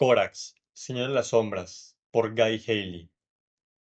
Corax, Señor de las Sombras, por Guy Haley.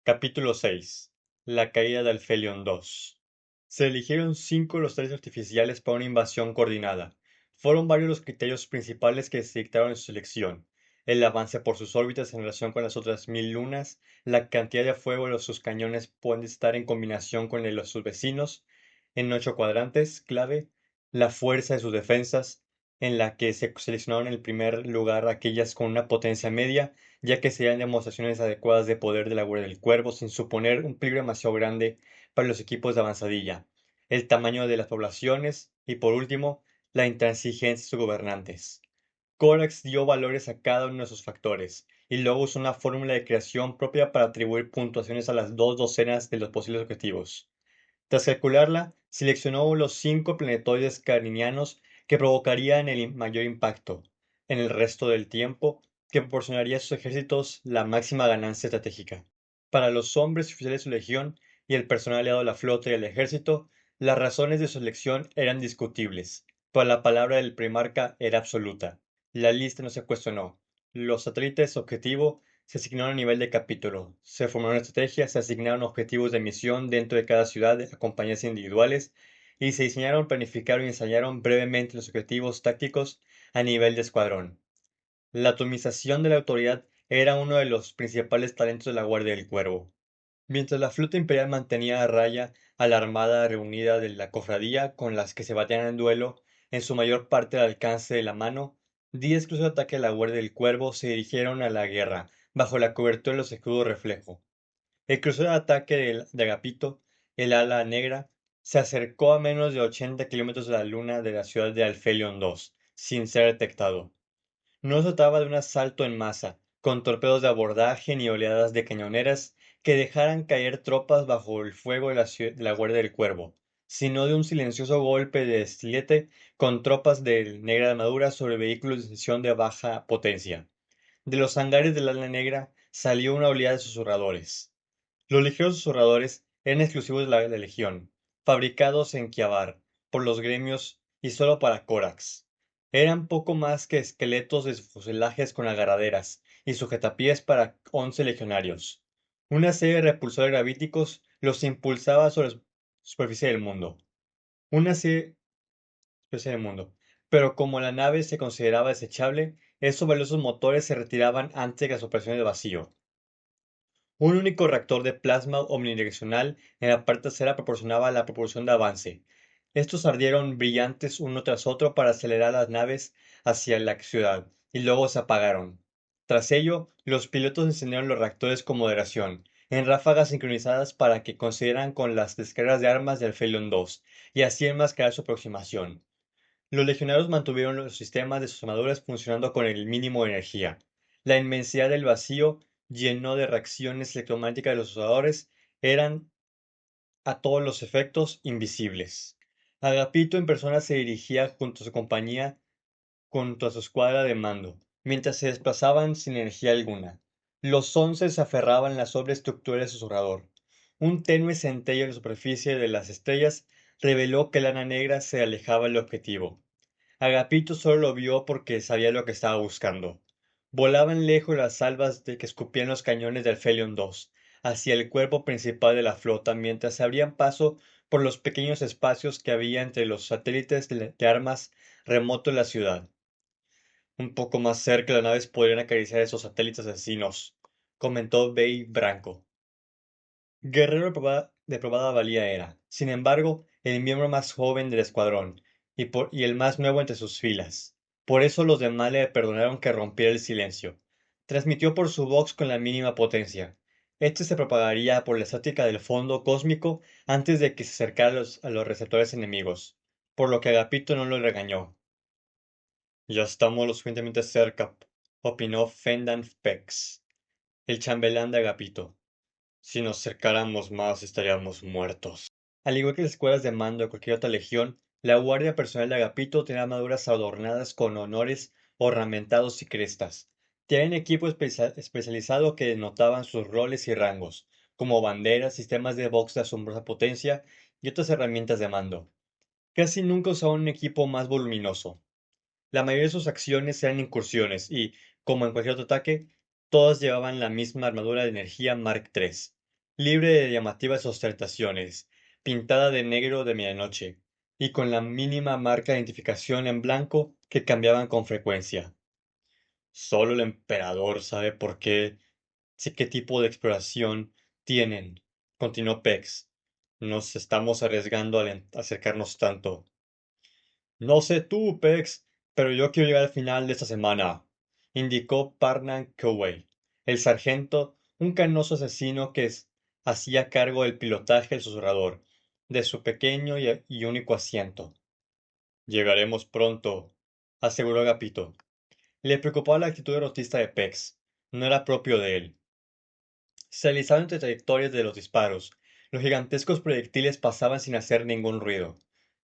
Capítulo 6. La caída de Alfelion 2. Se eligieron 5 de los trajes artificiales para una invasión coordinada. Fueron varios los criterios principales que se dictaron en su selección: el avance por sus órbitas en relación con las otras 1000 lunas, la cantidad de fuego de sus cañones pueden estar en combinación con el de sus vecinos en 8 cuadrantes clave, la fuerza de sus defensas, en la que se seleccionaron en el primer lugar aquellas con una potencia media, ya que serían demostraciones adecuadas de poder de la Guardia del Cuervo sin suponer un peligro demasiado grande para los equipos de avanzadilla, el tamaño de las poblaciones y, por último, la intransigencia de sus gobernantes. Corax dio valores a cada uno de esos factores, y luego usó una fórmula de creación propia para atribuir puntuaciones a las 2 docenas de los posibles objetivos. Tras calcularla, seleccionó los 5 planetoides carinianos que provocarían el mayor impacto en el resto del tiempo, que proporcionaría a sus ejércitos la máxima ganancia estratégica. Para los hombres oficiales de su legión y el personal aliado de la flota y el ejército, las razones de su elección eran discutibles, pero la palabra del primarca era absoluta. La lista no se cuestionó. Los satélites objetivo se asignaron a nivel de capítulo, se formaron estrategias, se asignaron objetivos de misión dentro de cada ciudad a compañías individuales y se diseñaron, planificaron y ensayaron brevemente los objetivos tácticos a nivel de escuadrón. La atomización de la autoridad era uno de los principales talentos de la Guardia del Cuervo. Mientras la flota imperial mantenía a raya a la armada reunida de la cofradía con las que se batían en duelo, en su mayor parte al alcance de la mano, 10 cruceros de ataque de la Guardia del Cuervo se dirigieron a la guerra, bajo la cobertura de los escudos reflejo. El crucero de ataque de Agapito, el ala negra, se acercó a menos de 80 kilómetros de la luna de la ciudad de Alfelion 2, sin ser detectado. No se trataba de un asalto en masa, con torpedos de abordaje ni oleadas de cañoneras que dejaran caer tropas bajo el fuego de la Guardia del Cuervo, sino de un silencioso golpe de estilete con tropas de negra armadura sobre vehículos de decisión de baja potencia. De los hangares del ala negra salió una oleada de susurradores. Los ligeros susurradores eran exclusivos de la Legión, fabricados en Kiavar por los gremios y solo para Corax. Eran poco más que esqueletos de fuselajes con agarraderas y sujetapiés para 11 legionarios. Una serie de repulsores gravíticos los impulsaba sobre la superficie del mundo. Una serie superficie del mundo. Pero como la nave se consideraba desechable, esos valiosos motores se retiraban antes de las operaciones de vacío. Un único reactor de plasma omnidireccional en la parte trasera proporcionaba la propulsión de avance. Estos ardieron brillantes uno tras otro para acelerar las naves hacia la ciudad, y luego se apagaron. Tras ello, los pilotos encendieron los reactores con moderación, en ráfagas sincronizadas para que coincidieran con las descargas de armas del Phelon 2, y así enmascarar su aproximación. Los legionarios mantuvieron los sistemas de sus armaduras funcionando con el mínimo de energía. La inmensidad del vacío lleno de reacciones electromagnéticas de los usadores eran, a todos los efectos, invisibles. Agapito en persona se dirigía junto a su compañía, junto a su escuadra de mando, mientras se desplazaban sin energía alguna. Los 11 se aferraban a la sobreestructura del susurrador. Un tenue centello en la superficie de las estrellas reveló que la Ana Negra se alejaba del objetivo. Agapito solo lo vio porque sabía lo que estaba buscando. Volaban lejos las salvas de que escupían los cañones del Felion 2 hacia el cuerpo principal de la flota mientras se abrían paso por los pequeños espacios que había entre los satélites de armas remotos de la ciudad. Un poco más cerca las naves podrían acariciar esos satélites asesinos, comentó Bay Branco. Guerrero de probada valía era, sin embargo, el miembro más joven del escuadrón y el más nuevo entre sus filas. Por eso los demás le perdonaron que rompiera el silencio. Transmitió por su vox con la mínima potencia. Este se propagaría por la estática del fondo cósmico antes de que se acercara a los receptores enemigos, por lo que Agapito no lo regañó. Ya estamos lo suficientemente cerca, opinó Fendan Pex, el chambelán de Agapito. Si nos acercáramos más, estaríamos muertos. Al igual que las escuelas de mando de cualquier otra legión, la guardia personal de Agapito tenía armaduras adornadas con honores ornamentados y crestas. Tenían equipo especializado que denotaban sus roles y rangos, como banderas, sistemas de box de asombrosa potencia y otras herramientas de mando. Casi nunca usaban un equipo más voluminoso. La mayoría de sus acciones eran incursiones y, Como en cualquier otro ataque, todas llevaban la misma armadura de energía Mark III, libre de llamativas ostentaciones, pintada de negro de medianoche, y con la mínima marca de identificación en blanco que cambiaban con frecuencia. Solo el emperador sabe por qué, sí qué tipo de exploración tienen, continuó Pex. Nos estamos arriesgando al acercarnos tanto. No sé tú, Pex, pero yo quiero llegar al final de esta semana, indicó Parnan Coway, el sargento, un canoso asesino que hacía cargo del pilotaje del susurrador, de su pequeño y único asiento. Llegaremos pronto, aseguró Agapito. Le preocupaba la actitud derrotista de Pex. No era propio de él. Se alisaban entre trayectorias de los disparos. Los gigantescos proyectiles pasaban sin hacer ningún ruido.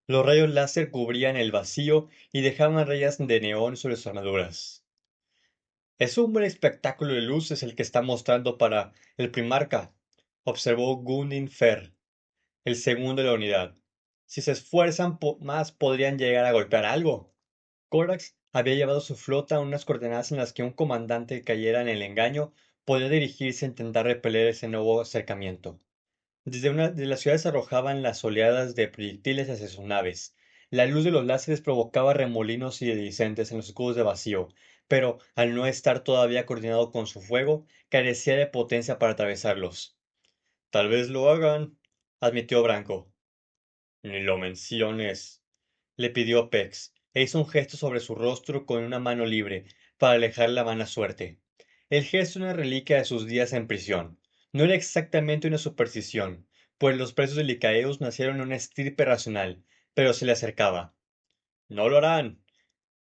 Los rayos láser cubrían el vacío y dejaban rayas de neón sobre sus armaduras. Es un buen espectáculo de luces el que está mostrando para el Primarca, observó Gundin Fer, el segundo de la unidad. Si se esfuerzan más podrían llegar a golpear algo. Corax había llevado su flota a unas coordenadas en las que un comandante que cayera en el engaño podía dirigirse a intentar repeler ese nuevo acercamiento. Desde las ciudades arrojaban las oleadas de proyectiles hacia sus naves. La luz de los láseres provocaba remolinos iridiscentes en los escudos de vacío, pero al no estar todavía coordinado con su fuego, carecía de potencia para atravesarlos. Tal vez lo hagan, admitió Branco. Ni lo menciones, le pidió Pex, e hizo un gesto sobre su rostro con una mano libre, para alejar la mala suerte. El gesto era una reliquia de sus días en prisión. No era exactamente una superstición, pues los presos de Licaeus nacieron en una estirpe racional, pero se le acercaba. No lo harán,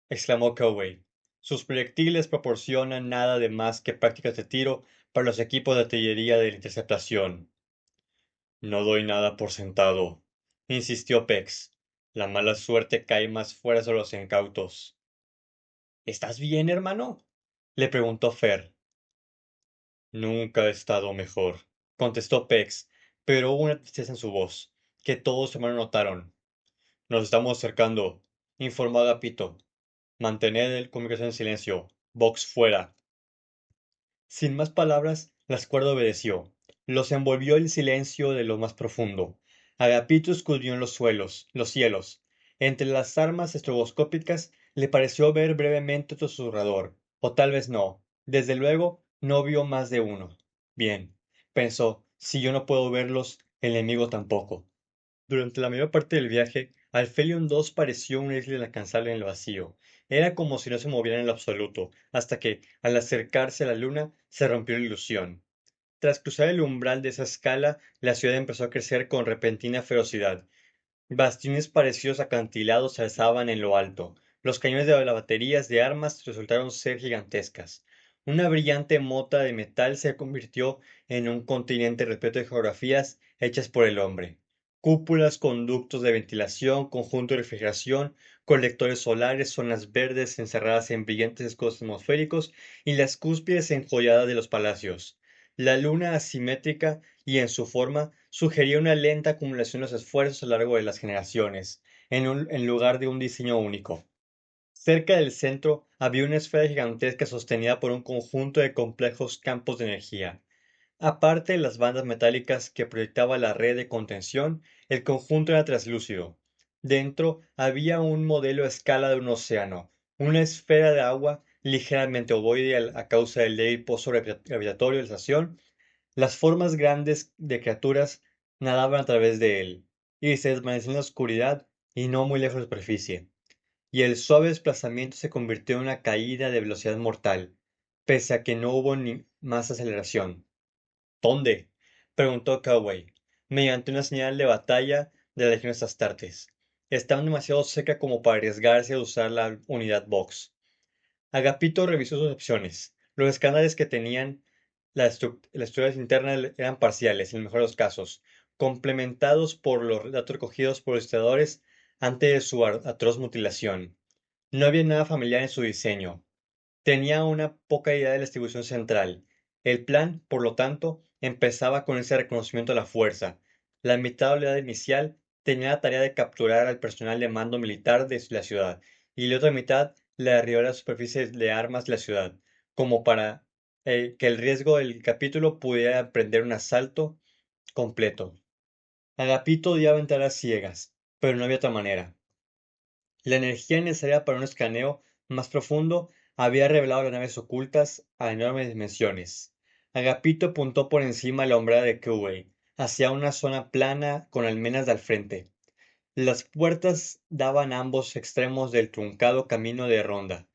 exclamó Coway. Sus proyectiles proporcionan nada de más que prácticas de tiro para los equipos de artillería de la interceptación. No doy nada por sentado, insistió Pex. La mala suerte cae más fuera sobre los incautos. ¿Estás bien, hermano? Le preguntó Fer. Nunca he estado mejor, contestó Pex, pero hubo una tristeza en su voz, que todos sus hermanos notaron. Nos estamos acercando, informó Agapito. Mantened el comunicación en silencio. Vox fuera. Sin más palabras, la escuadra obedeció. Los envolvió el silencio de lo más profundo. Agapito escudriñó los cielos. Entre las armas estroboscópicas le pareció ver brevemente otro susurrador. O tal vez no. Desde luego, no vio más de uno. Bien, pensó, si yo no puedo verlos, el enemigo tampoco. Durante la mayor parte del viaje, Alfelion II pareció una isla inalcanzable en el vacío. Era como si no se moviera en lo absoluto, hasta que, al acercarse a la luna, se rompió la ilusión. Tras cruzar el umbral de esa escala, la ciudad empezó a crecer con repentina ferocidad. Bastiones parecidos acantilados se alzaban en lo alto. Los cañones de las baterías de armas resultaron ser gigantescas. Una brillante mota de metal se convirtió en un continente repleto de geografías hechas por el hombre. Cúpulas, conductos de ventilación, conjunto de refrigeración, colectores solares, zonas verdes encerradas en brillantes escudos atmosféricos y las cúspides enjolladas de los palacios. La luna asimétrica y en su forma sugería una lenta acumulación de los esfuerzos a lo largo de las generaciones, en lugar de un diseño único. Cerca del centro había una esfera gigantesca sostenida por un conjunto de complejos campos de energía. Aparte de las bandas metálicas que proyectaba la red de contención, el conjunto era translúcido. Dentro había un modelo a escala de un océano, una esfera de agua ligeramente ovoide a causa del débil pozo gravitatorio de la estación. Las formas grandes de criaturas nadaban a través de él, y se desvanecían en la oscuridad y no muy lejos de la superficie, y el suave desplazamiento se convirtió en una caída de velocidad mortal, pese a que no hubo ni más aceleración. ¿Dónde? Preguntó Coway, mediante una señal de batalla de las legiones astartes. Estaban demasiado cerca como para arriesgarse a usar la unidad Vox. Agapito revisó sus opciones. Los escáneres que tenían las estructuras internas eran parciales, en el mejor de los casos, complementados por los datos recogidos por los historiadores antes de su atroz mutilación. No había nada familiar en su diseño. Tenía una poca idea de la distribución central. El plan, por lo tanto, empezaba con ese reconocimiento a la fuerza. La mitad de la unidad inicial tenía la tarea de capturar al personal de mando militar de la ciudad, y la otra mitad la de derribar las superficies de armas de la ciudad, como para que el riesgo del capítulo pudiera emprender un asalto completo. Agapito odiaba entrar a ciegas, pero no había otra manera. La energía necesaria para un escaneo más profundo había revelado las naves ocultas a enormes dimensiones. Agapito apuntó por encima de la hombrera de Kuwei, hacia una zona plana con almenas al frente. Las puertas daban a ambos extremos del truncado camino de ronda.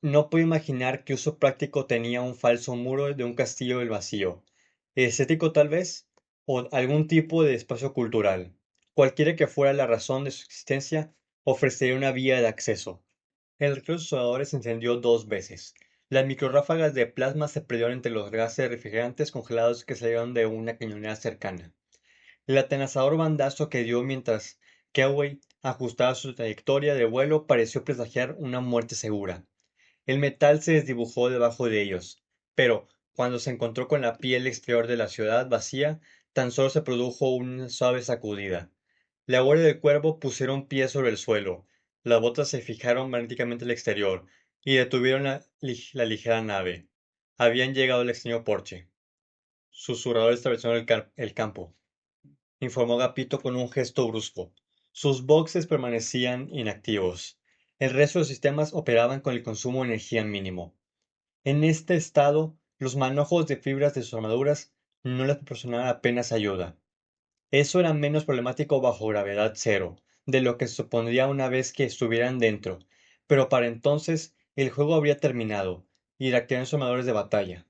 No puedo imaginar qué uso práctico tenía un falso muro de un castillo del vacío. Estético tal vez, o algún tipo de espacio cultural. Cualquiera que fuera la razón de su existencia, ofrecería una vía de acceso. El recluso se encendió 2 veces. Las microráfagas de plasma se perdieron entre los gases refrigerantes congelados que salieron de una cañonera cercana. El atenazador bandazo que dio mientras Kelway ajustaba su trayectoria de vuelo pareció presagiar una muerte segura. El metal se desdibujó debajo de ellos, pero cuando se encontró con la piel exterior de la ciudad vacía, tan solo se produjo una suave sacudida. La guardia del cuervo pusieron pie sobre el suelo, las botas se fijaron magnéticamente al exterior y detuvieron la ligera nave. Habían llegado al extraño porche. Susurradores establecieron el campo, informó Gapito con un gesto brusco. Sus boxes permanecían inactivos. El resto de los sistemas operaban con el consumo de energía mínimo. En este estado, los manojos de fibras de sus armaduras no les proporcionaban apenas ayuda. Eso era menos problemático bajo gravedad cero, de lo que se supondría una vez que estuvieran dentro, pero para entonces el juego habría terminado, y reactivaron sus armadores de batalla.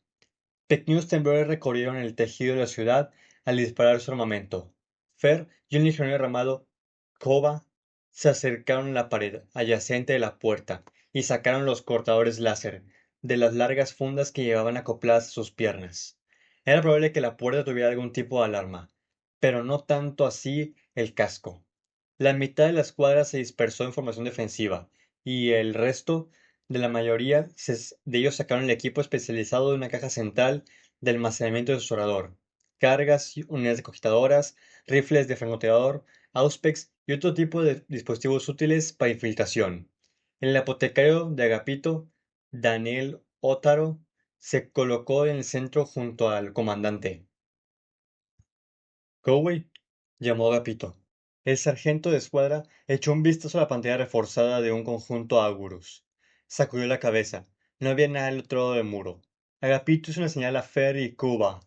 Pequeños temblores recorrieron el tejido de la ciudad al disparar su armamento. Fer y un legionario llamado Kova se acercaron a la pared adyacente de la puerta y sacaron los cortadores láser de las largas fundas que llevaban acopladas a sus piernas. Era probable que la puerta tuviera algún tipo de alarma, pero no tanto así el casco. La mitad de la escuadra se dispersó en formación defensiva, y el resto de la mayoría de ellos sacaron el equipo especializado de una caja central de almacenamiento de su orador, cargas, unidades decogitadoras, rifles de francotirador, auspex y otro tipo de dispositivos útiles para infiltración. El apotecario de Agapito, Daniel Ótaro, se colocó en el centro junto al comandante. Cowey, llamó Agapito. El sargento de escuadra echó un vistazo a la pantalla reforzada de un conjunto Augurus. Sacudió la cabeza. No había nada al otro lado del muro. Agapito hizo una señal a Fer y Cuba.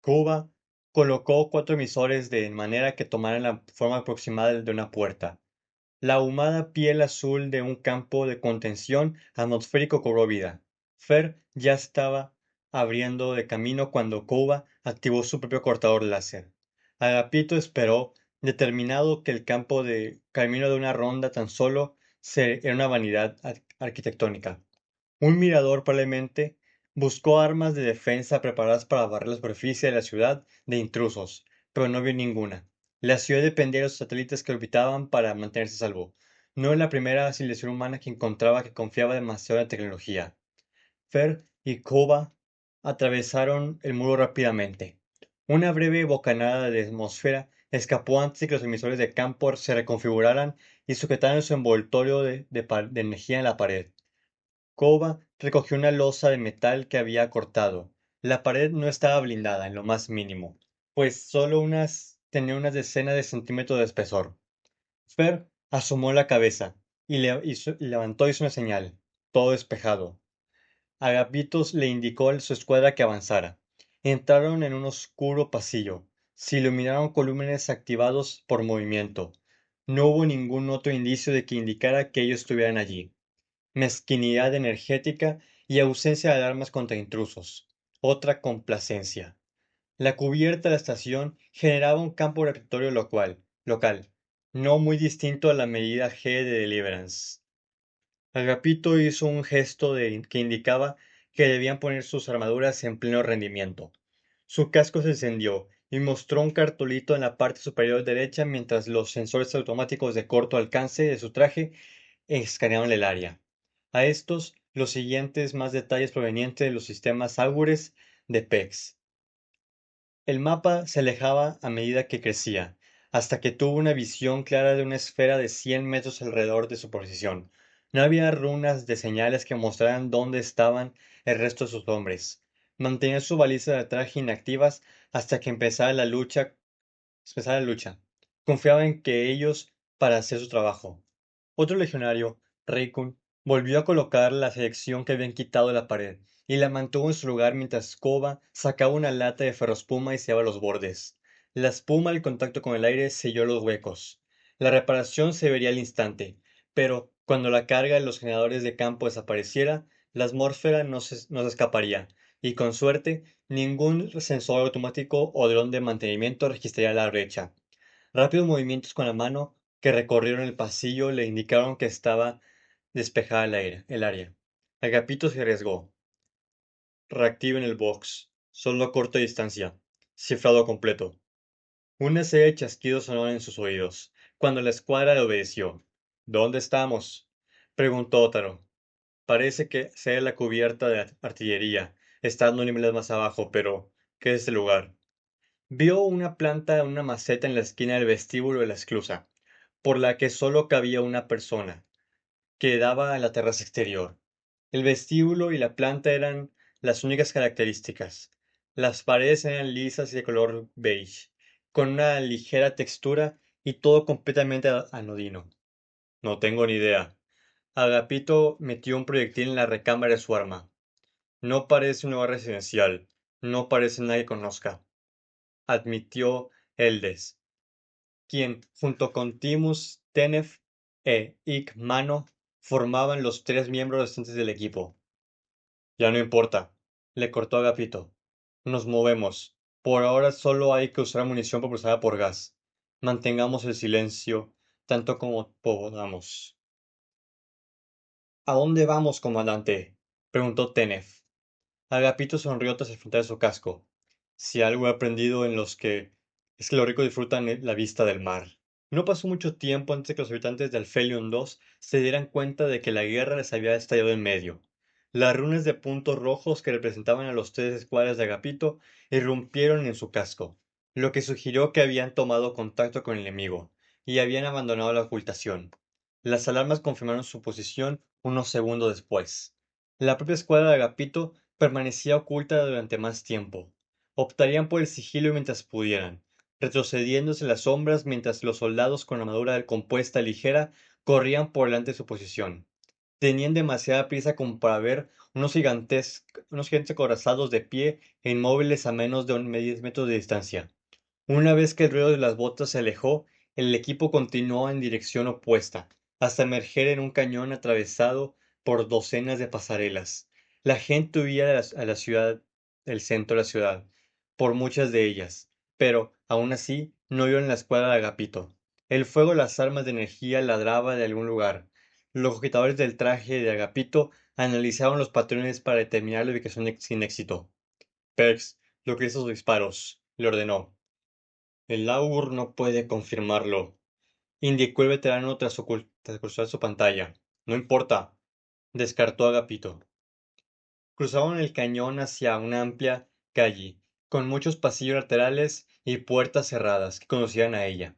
Cuba colocó 4 emisores de manera que tomaran la forma aproximada de una puerta. La ahumada piel azul de un campo de contención atmosférico cobró vida. Fer ya estaba abriendo de camino cuando Cuba activó su propio cortador láser. Agapito esperó, determinado que el camino de una ronda tan solo era una vanidad arquitectónica. Un mirador probablemente buscó armas de defensa preparadas para barrer la superficie de la ciudad de intrusos, pero no vio ninguna. La ciudad dependía de los satélites que orbitaban para mantenerse a salvo. No era la primera civilización humana que encontraba que confiaba demasiado en la tecnología. Fer y Koba atravesaron el muro rápidamente. Una breve bocanada de atmósfera escapó antes de que los emisores de campo se reconfiguraran y sujetaran su envoltorio de energía en la pared. Koba recogió una losa de metal que había cortado. La pared no estaba blindada en lo más mínimo, pues tenía unas decenas de centímetros de espesor. Fer asomó la cabeza y levantó hizo una señal. Todo despejado. Agapitos le indicó a su escuadra que avanzara. Entraron en un oscuro pasillo. Se iluminaron colúmenes activados por movimiento. No hubo ningún otro indicio de que indicara que ellos estuvieran allí. Mezquinidad energética y ausencia de alarmas contra intrusos. Otra complacencia. La cubierta de la estación generaba un campo gravitatorio local, no muy distinto a la medida G de Deliverance. Agapito hizo un gesto que indicaba que debían poner sus armaduras en pleno rendimiento. Su casco se encendió y mostró un cartulito en la parte superior derecha mientras los sensores automáticos de corto alcance de su traje escaneaban el área. A estos, los siguientes más detalles provenientes de los sistemas Augures de PEX. El mapa se alejaba a medida que crecía, hasta que tuvo una visión clara de una esfera de 100 metros alrededor de su posición. No había runas de señales que mostraran dónde estaban el resto de sus hombres. Mantenían su baliza de traje inactivas hasta que empezara la lucha. Confiaba en que ellos para hacer su trabajo. Otro legionario, Reikun, volvió a colocar la selección que habían quitado de la pared y la mantuvo en su lugar mientras Koba sacaba una lata de ferroespuma y sellaba los bordes. La espuma al contacto con el aire selló los huecos. La reparación se vería al instante, pero cuando la carga de los generadores de campo desapareciera, la atmósfera no se escaparía, y con suerte, ningún sensor automático o dron de mantenimiento registraría la brecha. Rápidos movimientos con la mano que recorrieron el pasillo le indicaron que estaba despejada el área. Agapito se arriesgó. Reactiven el box. Solo a corta distancia. Cifrado completo. Una serie de chasquidos sonaron en sus oídos, cuando la escuadra le obedeció. ¿Dónde estamos? Preguntó Otaro. Parece que sea la cubierta de artillería, estando niveles más abajo, pero ¿qué es este lugar? Vio una planta en una maceta en la esquina del vestíbulo de la esclusa, por la que solo cabía una persona, que daba a la terraza exterior. El vestíbulo y la planta eran las únicas características. Las paredes eran lisas y de color beige, con una ligera textura y todo completamente anodino. No tengo ni idea. Agapito metió un proyectil en la recámara de su arma. No parece un lugar residencial. No parece nadie que conozca, admitió Eldes, quien, junto con Timus, Tenef e Ick Mano, formaban los tres miembros restantes del equipo. Ya no importa, le cortó Agapito. Nos movemos. Por ahora solo hay que usar munición propulsada por gas. Mantengamos el silencio tanto como podamos. ¿A dónde vamos, comandante? Preguntó Tenef. Agapito sonrió tras el frontal de su casco. Si algo he aprendido en los que es que los ricos disfrutan la vista del mar. No pasó mucho tiempo antes de que los habitantes de Alfelion II se dieran cuenta de que la guerra les había estallado en medio. Las runas de puntos rojos que representaban a los tres escuadras de Agapito irrumpieron en su casco, lo que sugirió que habían tomado contacto con el enemigo y habían abandonado la ocultación. Las alarmas confirmaron su posición unos segundos después. La propia escuadra de Agapito permanecía oculta durante más tiempo. Optarían por el sigilo mientras pudieran, retrocediéndose en las sombras mientras los soldados con armadura compuesta ligera corrían por delante de su posición. Tenían demasiada prisa como para ver unos gigantes acorazados de pie e inmóviles a menos de 10 metros de distancia. Una vez que el ruido de las botas se alejó, el equipo continuó en dirección opuesta, hasta emerger en un cañón atravesado por docenas de pasarelas. La gente huía a la ciudad, del centro de la ciudad, por muchas de ellas, pero, aún así, no vieron la escuadra de Agapito. El fuego de las armas de energía ladraba de algún lugar. Los agitadores del traje de Agapito analizaron los patrones para determinar la ubicación sin éxito. Perks, localiza sus disparos, le ordenó. El Augur no puede confirmarlo, indicó el veterano tras cruzar su pantalla. No importa, descartó Agapito. Cruzaron el cañón hacia una amplia calle, con muchos pasillos laterales y puertas cerradas que conducían a ella.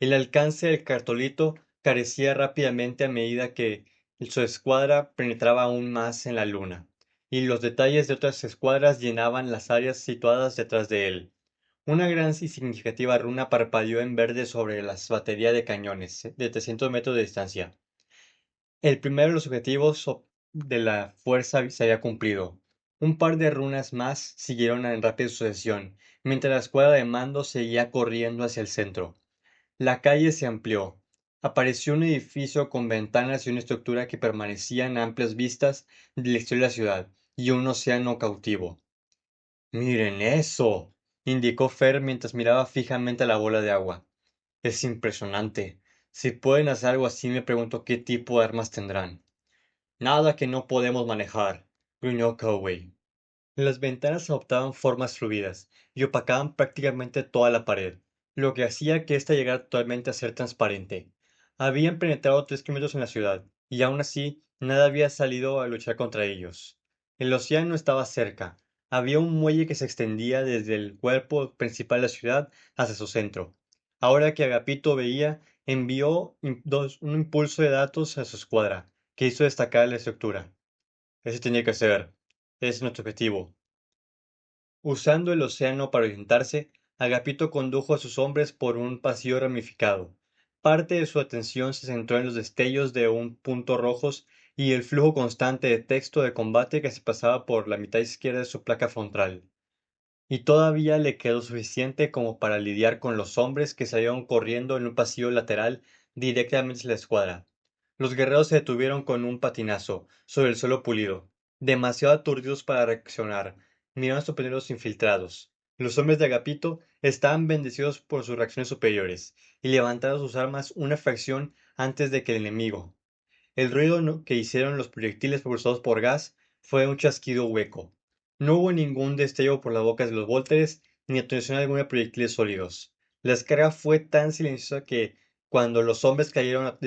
El alcance del cartolito carecía rápidamente a medida que su escuadra penetraba aún más en la luna, y los detalles de otras escuadras llenaban las áreas situadas detrás de él. Una gran y significativa runa parpadeó en verde sobre las baterías de cañones de 300 metros de distancia. El primero de los objetivos de la fuerza se había cumplido. Un par de runas más siguieron en rápida sucesión, mientras la escuadra de mando seguía corriendo hacia el centro. La calle se amplió. Apareció un edificio con ventanas y una estructura que permanecían amplias vistas del exterior de la ciudad, y un océano cautivo. Miren eso, indicó Fer mientras miraba fijamente a la bola de agua. Es impresionante. Si pueden hacer algo así, me pregunto qué tipo de armas tendrán. Nada que no podemos manejar, gruñó Coway. Las ventanas adoptaban formas fluidas y opacaban prácticamente toda la pared, lo que hacía que ésta llegara totalmente a ser transparente. Habían penetrado 3 kilómetros en la ciudad, y aún así nada había salido a luchar contra ellos. El océano estaba cerca. Había un muelle que se extendía desde el cuerpo principal de la ciudad hacia su centro. Ahora que Agapito veía, envió un impulso de datos a su escuadra, que hizo destacar la estructura. Ese tenía que ser. Ese es nuestro objetivo. Usando el océano para orientarse, Agapito condujo a sus hombres por un pasillo ramificado. Parte de su atención se centró en los destellos de un punto rojos y el flujo constante de texto de combate que se pasaba por la mitad izquierda de su placa frontal. Y todavía le quedó suficiente como para lidiar con los hombres que salieron corriendo en un pasillo lateral directamente hacia la escuadra. Los guerreros se detuvieron con un patinazo sobre el suelo pulido, demasiado aturdidos para reaccionar. Miraron sorprendidos los infiltrados. Los hombres de Agapito estaban bendecidos por sus reacciones superiores y levantaron sus armas una fracción antes de que el enemigo. El ruido que hicieron los proyectiles propulsados por gas fue un chasquido hueco. No hubo ningún destello por las bocas de los vólteres ni detonación alguna de proyectiles sólidos. La descarga fue tan silenciosa que, cuando los hombres cayeron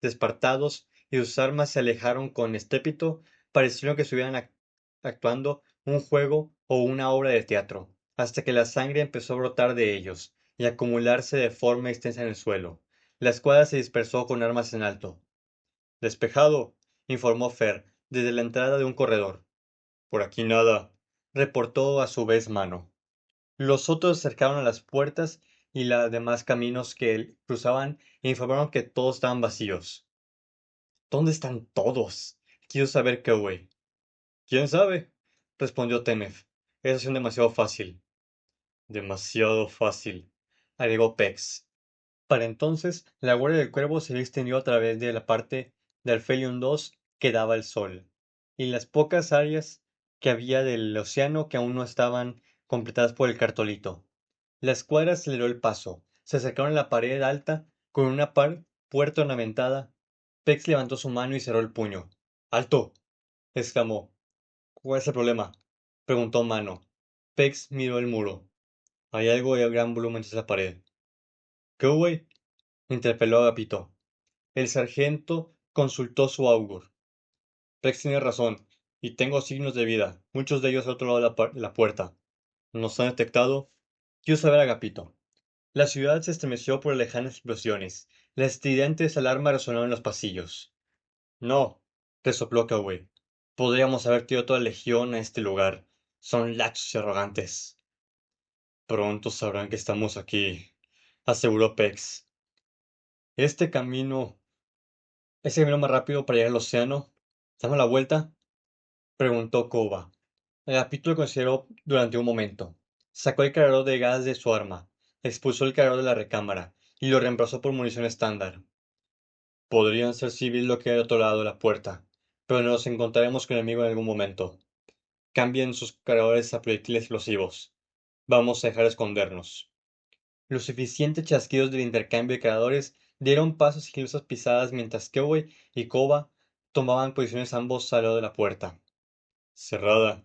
despartados y sus armas se alejaron con estrépito, parecieron que estuvieran actuando un juego o una obra de teatro, hasta que la sangre empezó a brotar de ellos y a acumularse de forma extensa en el suelo. La escuadra se dispersó con armas en alto. Despejado, informó Fer, desde la entrada de un corredor. Por aquí nada, reportó a su vez Mano. Los otros se acercaron a las puertas y los demás caminos que cruzaban e informaron que todos estaban vacíos. ¿Dónde están todos? Quiero saber qué güey. ¿Quién sabe? Respondió Tenef. Esa es demasiado fácil. Demasiado fácil, agregó Pex. Para entonces, la Guardia del Cuervo se había extendido a través de la parte de Alfelion 2 que daba al sol, y las pocas áreas que había del océano que aún no estaban completadas por el cartolito. La escuadra aceleró el paso, se acercaron a la pared alta con una puerta ornamentada. Pex levantó su mano y cerró el puño. ¡Alto! Exclamó. ¿Cuál es el problema? Preguntó Mano. Pex miró el muro. Hay algo de gran volumen en esa pared. ¿Qué, güey? Interpeló Agapito. El sargento consultó su augur. Rex tiene razón, y tengo signos de vida, muchos de ellos al otro lado de la puerta. ¿Nos han detectado? Quiero saber, Agapito. La ciudad se estremeció por lejanas explosiones. Las estridentes alarmas resonaron en los pasillos. No, resopló Cowey. Podríamos haber tirado toda la legión a este lugar. Son lachos y arrogantes. Pronto sabrán que estamos aquí, aseguró Pex. Este camino ¿Es el camino más rápido para llegar al océano? ¿Damos la vuelta? Preguntó Koba. Agapito lo consideró durante un momento. Sacó el cargador de gas de su arma, expulsó el cargador de la recámara y lo reemplazó por munición estándar. Podrían ser civiles lo que hay al otro lado de la puerta, pero nos encontraremos con el enemigo en algún momento. Cambien sus cargadores a proyectiles explosivos. Vamos a dejar de escondernos. Los suficientes chasquidos del intercambio de cargadores dieron paso a sigilosas pisadas mientras Kewey y Koba tomaban posiciones ambos al lado de la puerta. Cerrada,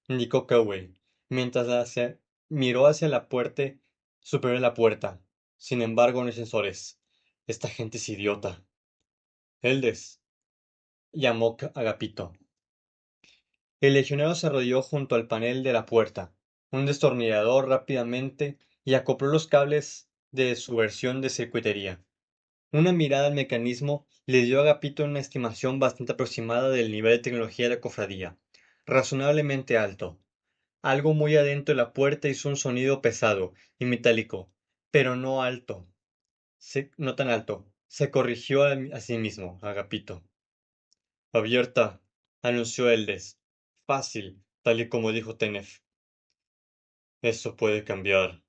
indicó Kewey, mientras miró hacia la puerta superior de la puerta. Sin embargo, no hay sensores. Esta gente es idiota. Eldes, llamó Agapito. El legionero se arrodilló junto al panel de la puerta, un destornillador rápidamente y acopló los cables de su versión de circuitería. Una mirada al mecanismo le dio a Agapito una estimación bastante aproximada del nivel de tecnología de la cofradía, razonablemente alto. Algo muy adentro de la puerta hizo un sonido pesado y metálico, pero no alto, no tan alto. Se corrigió a sí mismo, Agapito. Abierta, anunció Eldes. Fácil, tal y como dijo Tenef. Eso puede cambiar,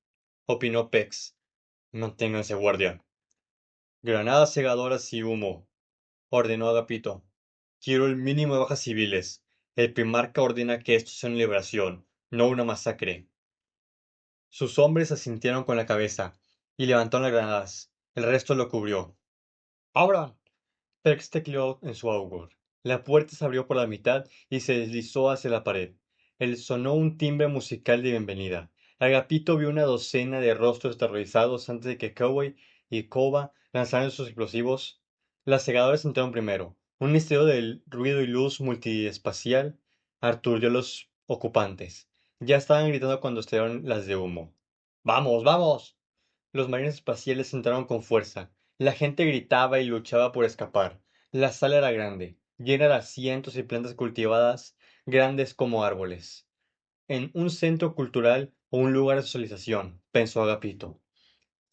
opinó Pex. Manténganse a guardia. Granadas cegadoras y humo, ordenó Agapito. Quiero el mínimo de bajas civiles. El primarca ordena que esto sea una liberación, no una masacre. Sus hombres asintieron con la cabeza y levantaron las granadas. El resto lo cubrió. ¡Abran! Perks tecleó en su augur. La puerta se abrió por la mitad y se deslizó hacia la pared. Él sonó un timbre musical de bienvenida. Agapito vio una docena de rostros aterrorizados antes de que Cowboy y Koba lanzaran sus explosivos. Las segadoras entraron primero. Un misterio de ruido y luz multiespacial aturdió a los ocupantes. Ya estaban gritando cuando estrellaron las de humo. ¡Vamos, vamos! Los marines espaciales entraron con fuerza. La gente gritaba y luchaba por escapar. La sala era grande, llena de asientos y plantas cultivadas, grandes como árboles. En un centro cultural o un lugar de socialización, pensó Agapito.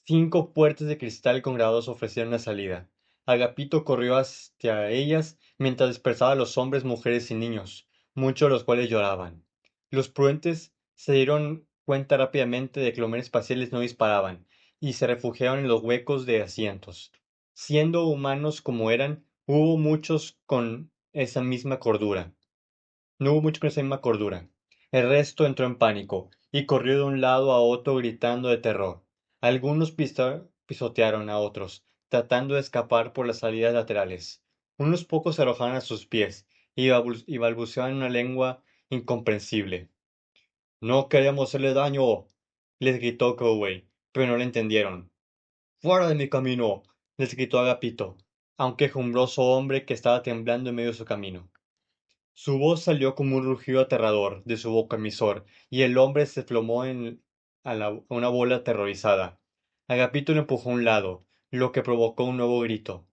5 puertas de cristal con grados ofrecían una salida. Agapito corrió hacia ellas mientras dispersaba a los hombres, mujeres y niños, muchos de los cuales lloraban. Los prudentes se dieron cuenta rápidamente de que los aviones espaciales no disparaban y se refugiaron en los huecos de asientos. Siendo humanos como eran, hubo muchos con esa misma cordura. No hubo mucho con esa misma cordura. El resto entró en pánico y corrió de un lado a otro gritando de terror. Algunos pisotearon a otros, tratando de escapar por las salidas laterales. Unos pocos se arrojaron a sus pies y balbuceaban una lengua incomprensible. No queremos hacerle daño, les gritó Coway, pero no le entendieron. ¡Fuera de mi camino! Les gritó Agapito, a un quejumbroso hombre que estaba temblando en medio de su camino. Su voz salió como un rugido aterrador de su boca emisor, y el hombre se desplomó a una bola aterrorizada. Agapito lo empujó a un lado, lo que provocó un nuevo grito.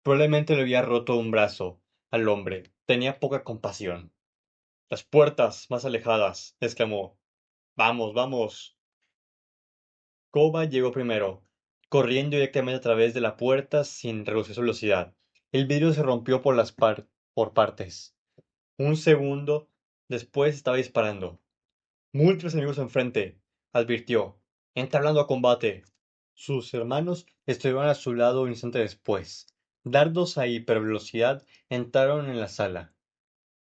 Probablemente le había roto un brazo al hombre. Tenía poca compasión. Las puertas más alejadas, exclamó. Vamos, vamos. Koba llegó primero, corriendo directamente a través de la puerta sin reducir su velocidad. El vidrio se rompió por partes. Un segundo después estaba disparando. Múltiples enemigos enfrente, advirtió. Entablando a combate. Sus hermanos estuvieron a su lado un instante después. Dardos a hipervelocidad entraron en la sala.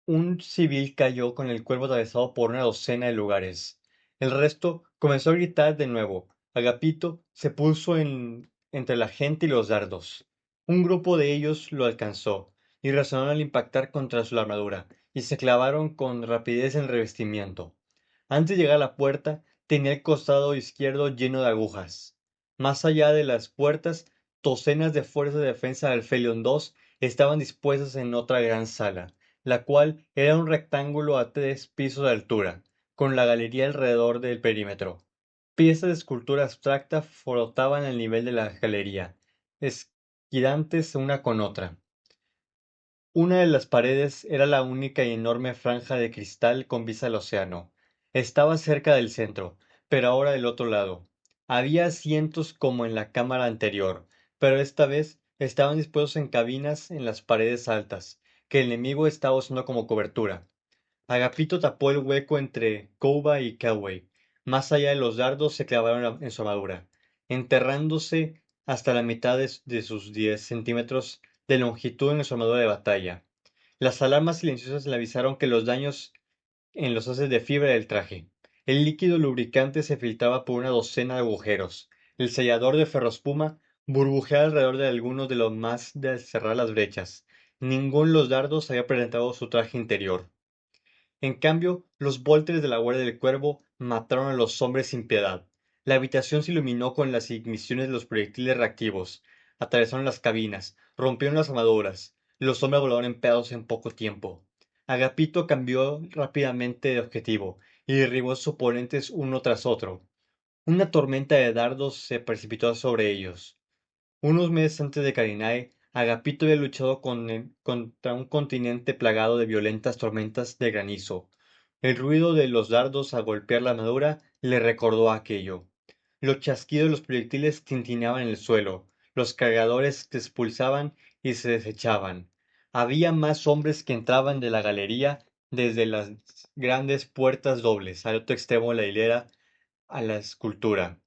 Un civil cayó con el cuerpo atravesado por una docena de lugares. El resto comenzó a gritar de nuevo. Agapito se puso entre la gente y los dardos. Un grupo de ellos lo alcanzó y resonaron al impactar contra su armadura, y se clavaron con rapidez en el revestimiento. Antes de llegar a la puerta, tenía el costado izquierdo lleno de agujas. Más allá de las puertas, docenas de fuerzas de defensa del Felion II estaban dispuestas en otra gran sala, la cual era un rectángulo a 3 pisos de altura, con la galería alrededor del perímetro. Piezas de escultura abstracta flotaban al nivel de la galería, esquidantes una con otra. Una de las paredes era la única y enorme franja de cristal con vista al océano. Estaba cerca del centro, pero ahora del otro lado. Había asientos como en la cámara anterior, pero esta vez estaban dispuestos en cabinas en las paredes altas, que el enemigo estaba usando como cobertura. Agapito tapó el hueco entre Koba y Kelway. Más allá de los dardos se clavaron en su armadura, enterrándose hasta la mitad de sus 10 centímetros de longitud en su armadura de batalla. Las alarmas silenciosas le avisaron que los daños en los haces de fibra del traje. El líquido lubricante se filtraba por una docena de agujeros. El sellador de ferroespuma burbujeaba alrededor de algunos de los más de cerrar las brechas. Ninguno de los dardos había penetrado su traje interior. En cambio, los volteres de la Guardia del Cuervo mataron a los hombres sin piedad. La habitación se iluminó con las igniciones de los proyectiles reactivos. Atravesaron las cabinas, rompieron las armaduras. Los hombres volaron en pedazos en poco tiempo. Agapito cambió rápidamente de objetivo y derribó a sus oponentes uno tras otro. Una tormenta de dardos se precipitó sobre ellos. Unos meses antes de Karinae, Agapito había luchado contra un continente plagado de violentas tormentas de granizo. El ruido de los dardos al golpear la armadura le recordó aquello. Los chasquidos de los proyectiles tintineaban en el suelo, los cargadores se expulsaban y se desechaban. Había más hombres que entraban de la galería desde las grandes puertas dobles al otro extremo de la hilera a la escultura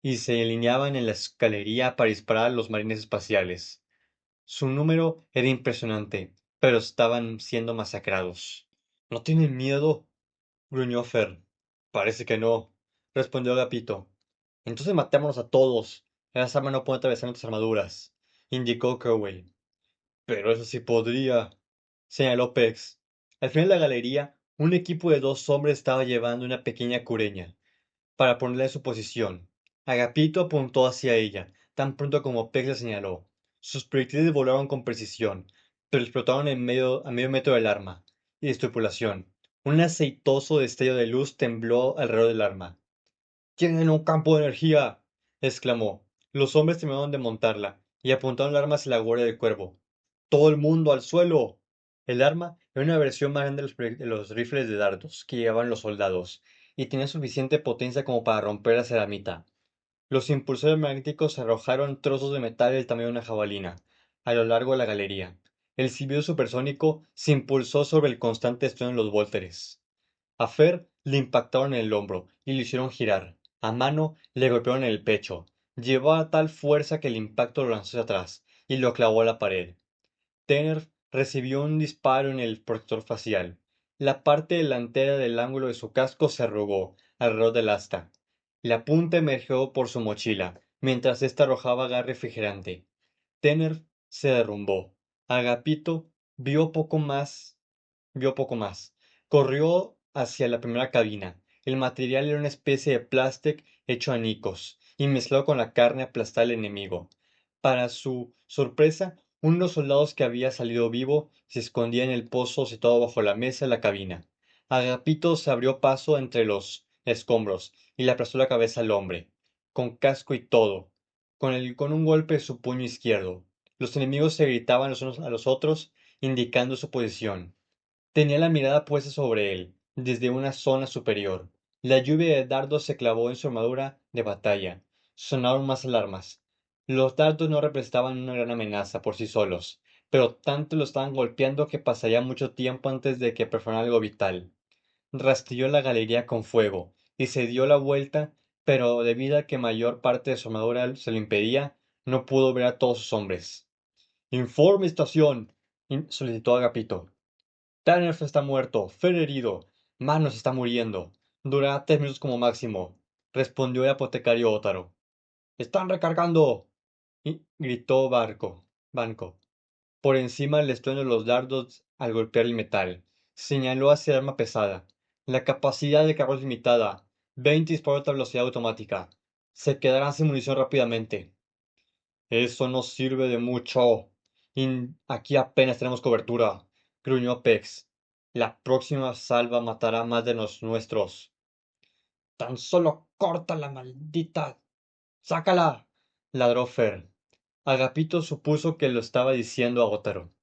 y se alineaban en la escalería para disparar a los marines espaciales. Su número era impresionante, pero estaban siendo masacrados. ¿No tienen miedo? Gruñó Fer. Parece que no, respondió Agapito. Entonces matémonos a todos. Esa arma no puede atravesar nuestras armaduras, indicó Crowell. Pero eso sí podría, señaló Pex. Al final de la galería, un equipo de 2 hombres estaba llevando una pequeña cureña para ponerla en su posición. Agapito apuntó hacia ella, tan pronto como Pex la señaló. Sus proyectiles volaron con precisión, pero explotaron a medio metro del arma y de su tripulación. Un aceitoso destello de luz tembló alrededor del arma. ¡Tienen un campo de energía! Exclamó. Los hombres terminaron de montarla y apuntaron el arma hacia la guardia del cuervo. ¡Todo el mundo al suelo! El arma era una versión más grande de los rifles de dardos que llevaban los soldados, y tenía suficiente potencia como para romper la ceramita. Los impulsores magnéticos arrojaron trozos de metal del tamaño de una jabalina a lo largo de la galería. El silbido supersónico se impulsó sobre el constante estruendo de los vólteres. A Fer le impactaron en el hombro y lo hicieron girar. A Mano le golpearon en el pecho. Llevaba tal fuerza que el impacto lo lanzó hacia atrás y lo clavó a la pared. Tanner recibió un disparo en el protector facial. La parte delantera del ángulo de su casco se arrugó alrededor del asta. La punta emergió por su mochila, mientras ésta arrojaba gas refrigerante. Tanner se derrumbó. Agapito vio poco más. Corrió hacia la primera cabina. El material era una especie de plástico hecho anicos y mezclado con la carne aplastada del enemigo. Para su sorpresa, uno de los soldados que había salido vivo se escondía en el pozo situado bajo la mesa de la cabina. Agapito se abrió paso entre los escombros y le aplastó la cabeza al hombre, con casco y todo, con un golpe de su puño izquierdo. Los enemigos se gritaban los unos a los otros, indicando su posición. Tenía la mirada puesta sobre él, desde una zona superior. La lluvia de dardos se clavó en su armadura de batalla. Sonaron más alarmas. Los dardos no representaban una gran amenaza por sí solos, pero tanto lo estaban golpeando que pasaría mucho tiempo antes de que perforara algo vital. Rastilló la galería con fuego y se dio la vuelta, pero debido a que mayor parte de su armadura se lo impedía, no pudo ver a todos sus hombres. Informe estación, solicitó Agapito. Tanner está muerto, Fer herido, Manos está muriendo. Durará 3 minutos como máximo, respondió el apotecario Ótaro. ¡Están recargando! Gritó Banco. Por encima del estruendo de los dardos al golpear el metal. Señaló hacia el arma pesada. La capacidad de carro es limitada. 20 disparos a alta velocidad automática. Se quedarán sin munición rápidamente. Eso no sirve de mucho. Aquí apenas tenemos cobertura, gruñó Pex. La próxima salva matará a más de los nuestros. Tan solo corta la maldita. ¡Sácala! Ladró Fer. Agapito supuso que lo estaba diciendo a Ótaro.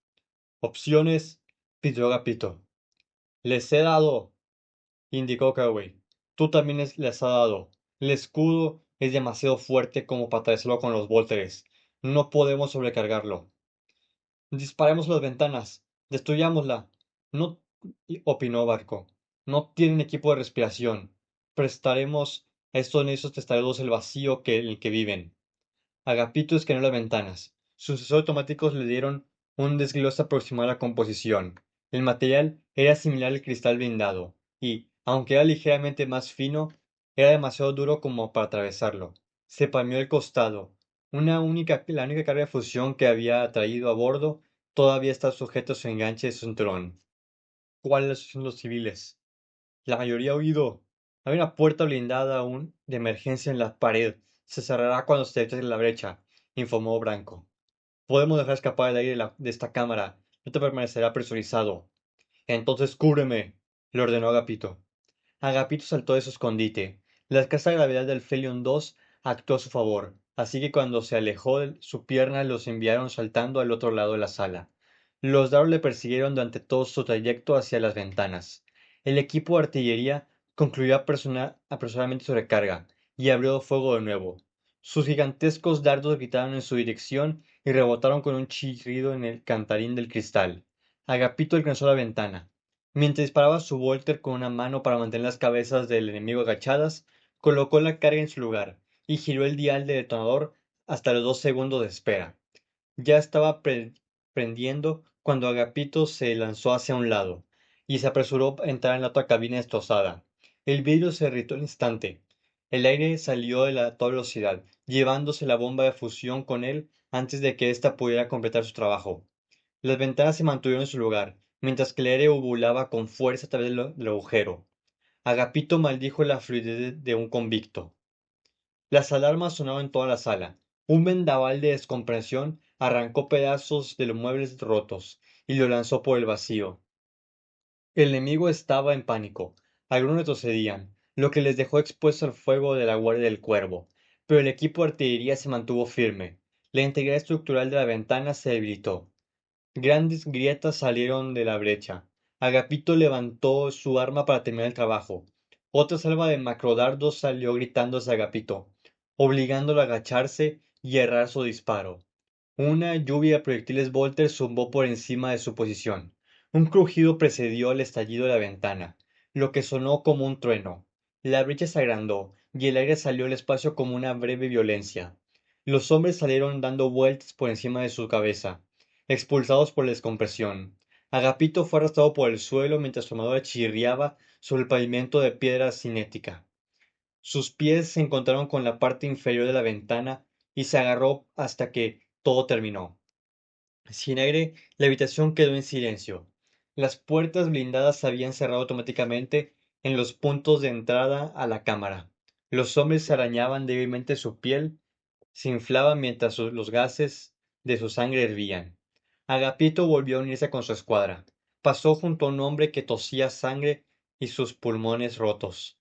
Opciones, pidió Agapito. Les he dado, indicó Kawaii. Tú también les has dado. El escudo es demasiado fuerte como para atravesarlo con los vólteres. No podemos sobrecargarlo. Disparemos las ventanas. Destruyámosla. No, opinó Barco. No tienen equipo de respiración. Prestaremos a estos necios testarudos el vacío en el que viven. Agapito escaneó las ventanas. Sus sensores automáticos le dieron un desglose aproximado a la composición. El material era similar al cristal blindado, y, aunque era ligeramente más fino, era demasiado duro como para atravesarlo. Se palmeó el costado. La única carga de fusión que había traído a bordo todavía está sujeta a su enganche de cinturón. ¿Cuáles son los civiles? La mayoría ha huido. Hay una puerta blindada aún de emergencia en la pared. Se cerrará cuando se detecte la brecha, informó Branco. Podemos dejar escapar el aire de esta cámara. No te permanecerá presurizado. Entonces cúbreme, le ordenó Agapito. Agapito saltó de su escondite. La escasa gravedad del Felion 2 actuó a su favor, así que cuando se alejó su pierna los enviaron saltando al otro lado de la sala. Los Darrow le persiguieron durante todo su trayecto hacia las ventanas. El equipo de artillería concluyó apresuradamente su recarga y abrió fuego de nuevo. Sus gigantescos dardos gritaron en su dirección y rebotaron con un chirrido en el cantarín del cristal. Agapito alcanzó la ventana. Mientras disparaba su Volter con una mano para mantener las cabezas del enemigo agachadas, colocó la carga en su lugar y giró el dial del detonador hasta los 2 segundos de espera. Ya estaba prendiendo cuando Agapito se lanzó hacia un lado y se apresuró a entrar en la otra cabina destrozada. El vidrio se irritó al instante. El aire salió a toda velocidad, llevándose la bomba de fusión con él antes de que ésta pudiera completar su trabajo. Las ventanas se mantuvieron en su lugar, mientras que el aire ovulaba con fuerza a través del agujero. Agapito maldijo la fluidez de un convicto. Las alarmas sonaron en toda la sala. Un vendaval de descompresión arrancó pedazos de los muebles rotos y lo lanzó por el vacío. El enemigo estaba en pánico. Algunos retrocedían, lo que les dejó expuestos al fuego de la Guardia del Cuervo, pero el equipo de artillería se mantuvo firme. La integridad estructural de la ventana se debilitó. Grandes grietas salieron de la brecha. Agapito levantó su arma para terminar el trabajo. Otra salva de macrodardos salió gritando hacia Agapito, obligándolo a agacharse y errar su disparo. Una lluvia de proyectiles Volter zumbó por encima de su posición. Un crujido precedió el estallido de la ventana, lo que sonó como un trueno. La brecha se agrandó, y el aire salió al espacio como una breve violencia. Los hombres salieron dando vueltas por encima de su cabeza, expulsados por la descompresión. Agapito fue arrastrado por el suelo mientras su armadura chirriaba sobre el pavimento de piedra cinética. Sus pies se encontraron con la parte inferior de la ventana y se agarró hasta que todo terminó. Sin aire, la habitación quedó en silencio. Las puertas blindadas se habían cerrado automáticamente en los puntos de entrada a la cámara. Los hombres se arañaban débilmente su piel, se inflaban mientras los gases de su sangre hervían. Agapito volvió a unirse con su escuadra. Pasó junto a un hombre que tosía sangre y sus pulmones rotos.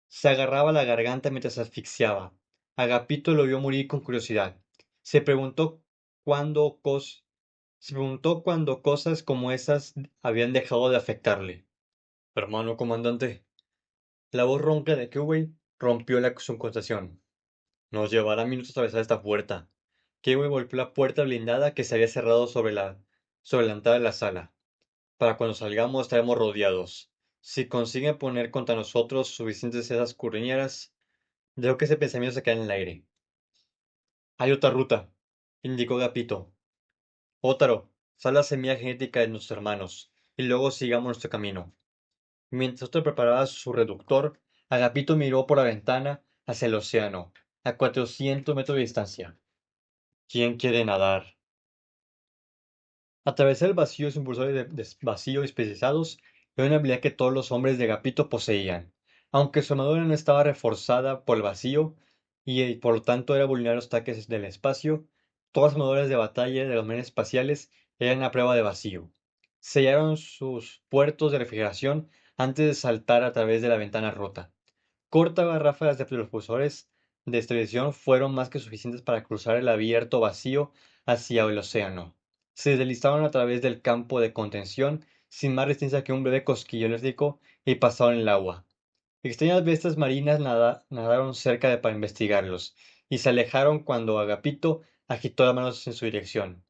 Se agarraba la garganta mientras se asfixiaba. Agapito lo vio morir con curiosidad. Se preguntó cuándo cuándo cosas como esas habían dejado de afectarle. Hermano comandante, la voz ronca de Kiwi rompió su conversación. Nos llevará minutos atravesar esta puerta. Kiwi golpeó la puerta blindada que se había cerrado sobre la entrada de la sala. Para cuando salgamos estaremos rodeados. Si consiguen poner contra nosotros suficientes esas curriñeras, dejo que ese pensamiento se quede en el aire. Hay otra ruta, indicó Gapito. Ótaro, sal la semilla genética de nuestros hermanos, y luego sigamos nuestro camino. Mientras otro preparaba su reductor, Agapito miró por la ventana hacia el océano, a 400 metros de distancia. ¿Quién quiere nadar? Atravesar el vacío sin impulsores de vacío especializados era una habilidad que todos los hombres de Agapito poseían. Aunque su armadura no estaba reforzada por el vacío y por lo tanto era vulnerable a los ataques del espacio, todas las armaduras de batalla de los menes espaciales eran a prueba de vacío. Sellaron sus puertos de refrigeración antes de saltar a través de la ventana rota. Cortas ráfagas de propulsores de estabilización fueron más que suficientes para cruzar el abierto vacío hacia el océano. Se deslizaron a través del campo de contención sin más resistencia que un breve cosquillo eléctrico y pasaron el agua. Extrañas bestias marinas nadaron cerca para investigarlos y se alejaron cuando Agapito agitó las manos en su dirección.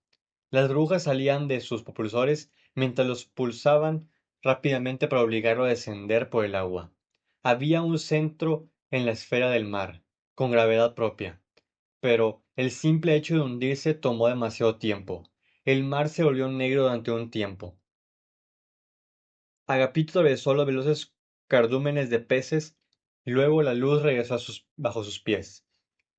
Las burbujas salían de sus propulsores mientras los pulsaban rápidamente para obligarlo a descender por el agua. Había un centro en la esfera del mar, con gravedad propia, pero el simple hecho de hundirse tomó demasiado tiempo. El mar se volvió negro durante un tiempo. Agapito atravesó los veloces cardúmenes de peces y luego la luz regresó bajo sus pies.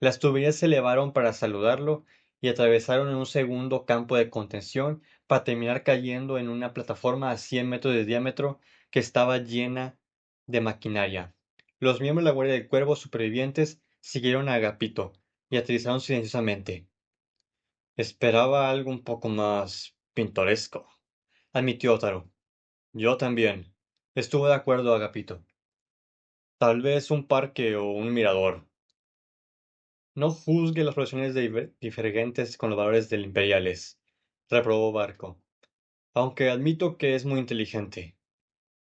Las tuberías se elevaron para saludarlo y atravesaron en un segundo campo de contención para terminar cayendo en una plataforma a 100 metros de diámetro que estaba llena de maquinaria. Los miembros de la Guardia del Cuervo supervivientes siguieron a Agapito y aterrizaron silenciosamente. Esperaba algo un poco más pintoresco, admitió Otaro. Yo también. Estuve de acuerdo, Agapito. Tal vez un parque o un mirador. No juzgue las poblaciones divergentes con los valores del imperiales, reprobó Barco, aunque admito que es muy inteligente.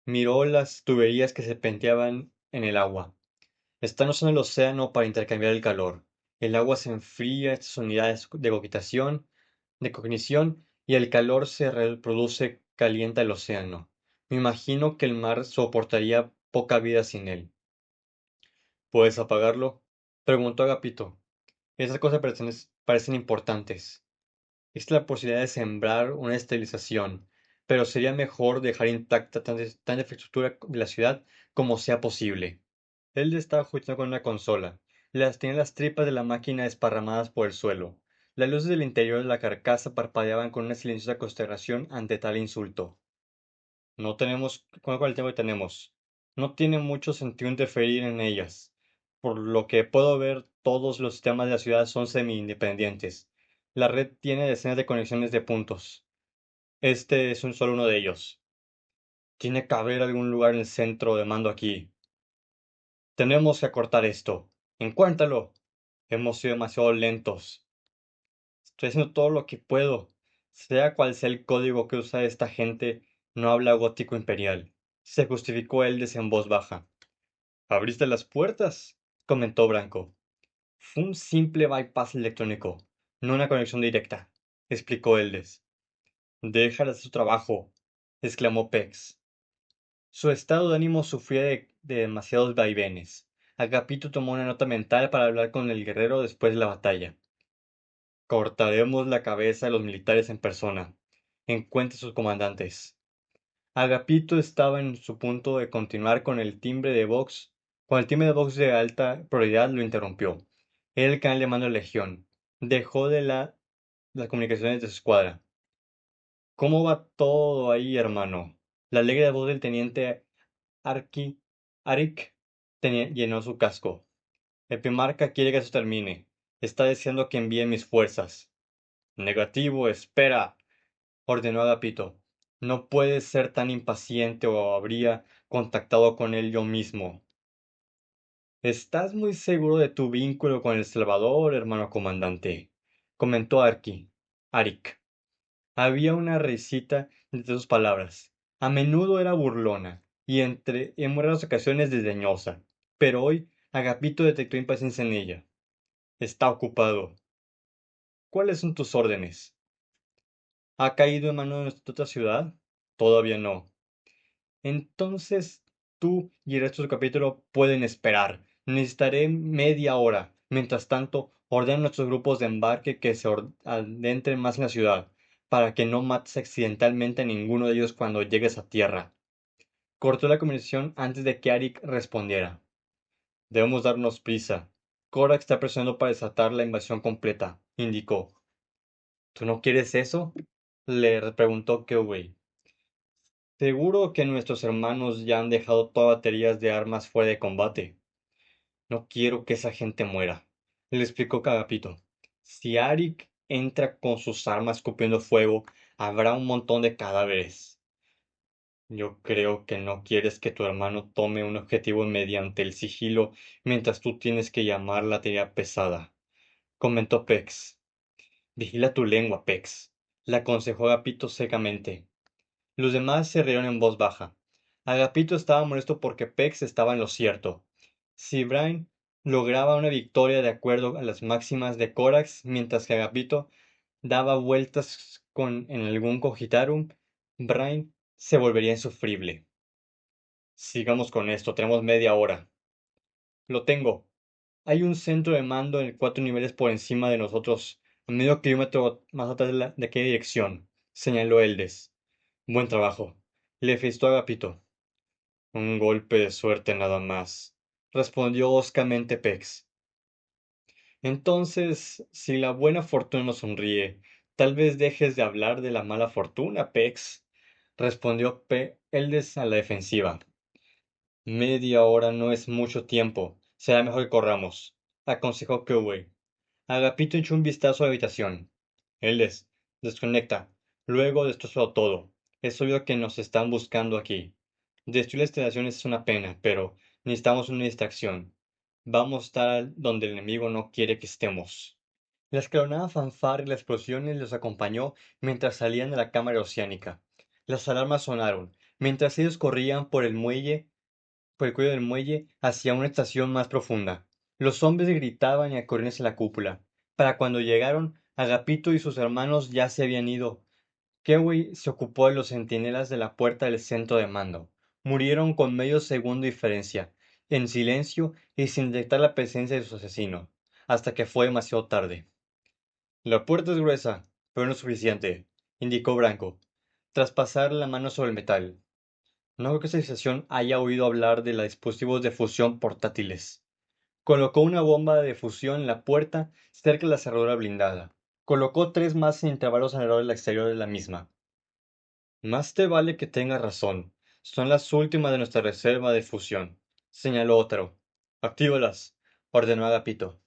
Miró las tuberías que se penteaban en el agua. Están usando el océano para intercambiar el calor. El agua se enfría en estas unidades de cognición, y el calor se reproduce, calienta el océano. Me imagino que el mar soportaría poca vida sin él. ¿Puedes apagarlo? Preguntó Agapito. Esas cosas parecen importantes. Es la posibilidad de sembrar una esterilización, pero sería mejor dejar intacta tanta infraestructura de la ciudad como sea posible. Él estaba jugueteando con una consola. Tenía las tripas de la máquina desparramadas por el suelo. Las luces del interior de la carcasa parpadeaban con una silenciosa consternación ante tal insulto. No tenemos, con el tiempo que tenemos. No tiene mucho sentido interferir en ellas. Por lo que puedo ver, todos los sistemas de la ciudad son semi-independientes. La red tiene decenas de conexiones de puntos. Este es solo uno de ellos. Tiene que haber algún lugar en el centro de mando aquí. Tenemos que acortar esto. Encuéntralo. Hemos sido demasiado lentos. Estoy haciendo todo lo que puedo. Sea cual sea el código que usa esta gente, no habla gótico imperial. Se justificó Eldes en voz baja. Abriste las puertas, comentó Branco. Fue un simple bypass electrónico, no una conexión directa, explicó Eldes. Déjala hacer su trabajo, exclamó Pex. Su estado de ánimo sufría de demasiados vaivenes. Agapito tomó una nota mental para hablar con el guerrero después de la batalla. Cortaremos la cabeza de los militares en persona. Encuentre sus comandantes. Agapito estaba en su punto de continuar con el timbre de Vox, cuando el timbre de Vox de alta prioridad lo interrumpió. Era el canal de mando de Legión. Dejó de las comunicaciones de su escuadra. ¿Cómo va todo ahí, hermano? La alegre voz del teniente Arki, Arik llenó su casco. El Primarca quiere que eso termine. Está deseando que envíe mis fuerzas. Negativo, espera, ordenó Agapito. No puedes ser tan impaciente o habría contactado con él yo mismo. ¿Estás muy seguro de tu vínculo con El Salvador, hermano comandante? Comentó Arik. Había una risita entre sus palabras. A menudo era burlona y en raras ocasiones desdeñosa, pero hoy Agapito detectó impaciencia en ella. Está ocupado. ¿Cuáles son tus órdenes? ¿Ha caído en manos de nuestra otra ciudad? Todavía no. Entonces tú y el resto del capítulo pueden esperar. Necesitaré media hora. Mientras tanto, ordena a nuestros grupos de embarque que se adentren más en la ciudad, para que no mates accidentalmente a ninguno de ellos cuando llegues a tierra. Cortó la conversación antes de que Arik respondiera. Debemos darnos prisa. Korak está presionando para desatar la invasión completa, indicó. ¿Tú no quieres eso? Le preguntó Kelway. Seguro que nuestros hermanos ya han dejado todas baterías de armas fuera de combate. No quiero que esa gente muera, le explicó Cagapito. Si Arik entra con sus armas escupiendo fuego, habrá un montón de cadáveres. Yo creo que no quieres que tu hermano tome un objetivo mediante el sigilo mientras tú tienes que llamar la tarea pesada, comentó Pex. Vigila tu lengua, Pex, le aconsejó Agapito secamente. Los demás se rieron en voz baja. Agapito estaba molesto porque Pex estaba en lo cierto. Si Brain lograba una victoria de acuerdo a las máximas de Corax, mientras que Agapito daba vueltas en algún cogitarum, Brain se volvería insufrible. Sigamos con esto, tenemos media hora. Lo tengo. Hay un centro de mando en 4 niveles por encima de nosotros, a medio kilómetro más atrás de aquella dirección, señaló Eldes. Buen trabajo. Le felicitó Agapito. Un golpe de suerte nada más, respondió hoscamente Pex. Entonces, si la buena fortuna nos sonríe, tal vez dejes de hablar de la mala fortuna, Pex, respondió Eldes a la defensiva. Media hora no es mucho tiempo. Será mejor que corramos, aconsejó Kelway. Agapito echó un vistazo a la habitación. Eldes, desconecta. Luego destrozó todo. Es obvio que nos están buscando aquí. Destruir las instalaciones es una pena, pero necesitamos una distracción. Vamos a estar donde el enemigo no quiere que estemos. La escalonada fanfarra y las explosiones los acompañó mientras salían de la cámara oceánica. Las alarmas sonaron, mientras ellos corrían por el cuello del muelle hacia una estación más profunda. Los hombres gritaban y acudían hacia la cúpula. Para cuando llegaron, Agapito y sus hermanos ya se habían ido. Kelway se ocupó de los centinelas de la puerta del centro de mando. Murieron con medio segundo de diferencia, en silencio y sin detectar la presencia de su asesino, hasta que fue demasiado tarde. La puerta es gruesa, pero no es suficiente, indicó Branco, tras pasar la mano sobre el metal. No creo que esa civilización haya oído hablar de los dispositivos de fusión portátiles. Colocó una bomba de fusión en la puerta cerca de la cerradura blindada. Colocó 3 más en intervalos alrededor del exterior de la misma. Más te vale que tengas razón. Son las últimas de nuestra reserva de fusión, señaló Otaro. Actívalas, ordenó Agapito.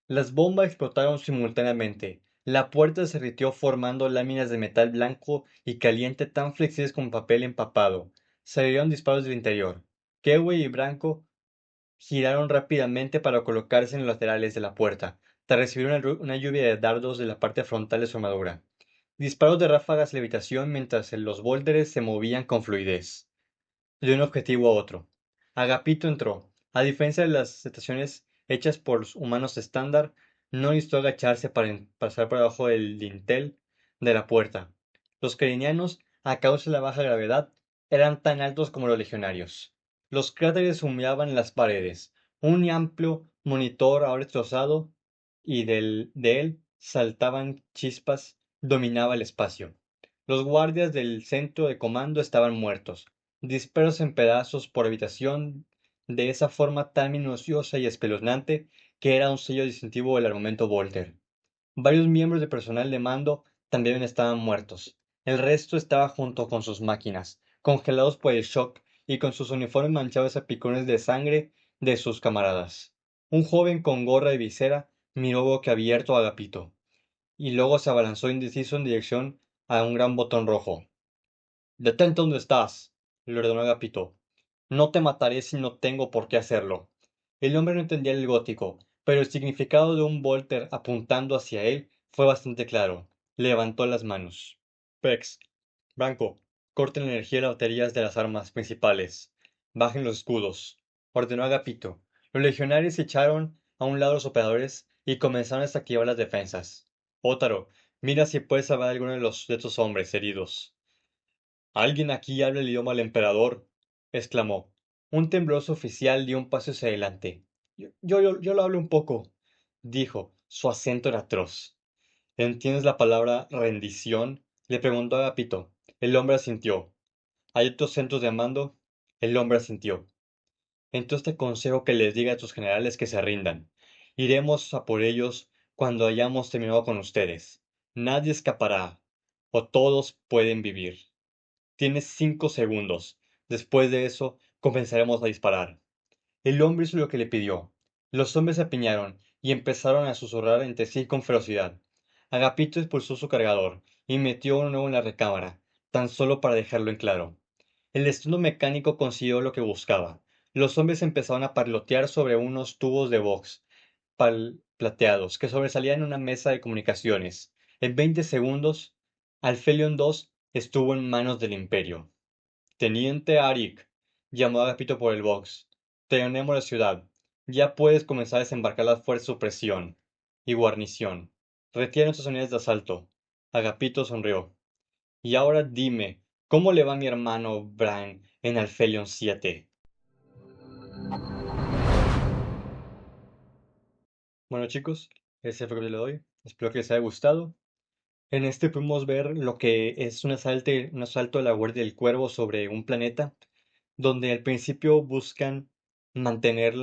Las bombas explotaron simultáneamente. La puerta se derritió formando láminas de metal blanco y caliente tan flexibles como papel empapado. Salieron disparos del interior. Kewe y Branco giraron rápidamente para colocarse en los laterales de la puerta, tras recibir una lluvia de dardos de la parte frontal de su armadura. Disparos de ráfagas de levitación mientras los bólderes se movían con fluidez de un objetivo a otro. Agapito entró. A diferencia de las estaciones hechas por los humanos estándar, no necesitó agacharse para pasar por debajo del dintel de la puerta. Los kerinianos, a causa de la baja gravedad, eran tan altos como los legionarios. Los cráteres humeaban en las paredes. Un amplio monitor ahora destrozado y de él saltaban chispas dominaba el espacio. Los guardias del centro de comando estaban muertos, dispersos en pedazos por habitación de esa forma tan minuciosa y espeluznante que era un sello distintivo del armamento Volter. Varios miembros del personal de mando también estaban muertos. El resto estaba junto con sus máquinas, congelados por el shock y con sus uniformes manchados a picones de sangre de sus camaradas. Un joven con gorra y visera miró boquiabierto a Agapito, y luego se abalanzó indeciso en dirección a un gran botón rojo. Detente donde estás, le ordenó Agapito. No te mataré si no tengo por qué hacerlo. El hombre no entendía el gótico, pero el significado de un Volter apuntando hacia él fue bastante claro. Levantó las manos. Pex, Branco, corten la energía de las baterías de las armas principales. Bajen los escudos. Ordenó Agapito. Los legionarios echaron a un lado los operadores y comenzaron a desactivar las defensas. Ótaro, mira si puedes salvar a alguno de estos hombres heridos. Alguien aquí habla el idioma del emperador, exclamó. Un tembloroso oficial dio un paso hacia adelante. Yo lo hablo un poco, dijo. Su acento era atroz. ¿Entiendes la palabra rendición? Le preguntó Agapito. El hombre asintió. ¿Hay otros centros de mando? El hombre asintió. Entonces te aconsejo que les diga a tus generales que se rindan. Iremos a por ellos cuando hayamos terminado con ustedes. Nadie escapará, o todos pueden vivir. Tienes 5 segundos. Después de eso, comenzaremos a disparar. El hombre hizo lo que le pidió. Los hombres se apiñaron y empezaron a susurrar entre sí con ferocidad. Agapito expulsó su cargador y metió uno nuevo en la recámara, tan solo para dejarlo en claro. El estruendo mecánico consiguió lo que buscaba. Los hombres empezaron a parlotear sobre unos tubos de box plateados que sobresalían en una mesa de comunicaciones. En 20 segundos, Alfelion 2 estuvo en manos del Imperio. Teniente Arik, llamó Agapito por el box. Tenemos la ciudad. Ya puedes comenzar a desembarcar las fuerzas de supresión y guarnición. Retira nuestras unidades de asalto. Agapito sonrió. Y ahora dime, ¿cómo le va a mi hermano Bran en Alfelion 7? Bueno chicos, ese fue el video de hoy. Espero que les haya gustado. En este pudimos ver lo que es un asalto de la Guardia del Cuervo sobre un planeta, donde al principio buscan mantener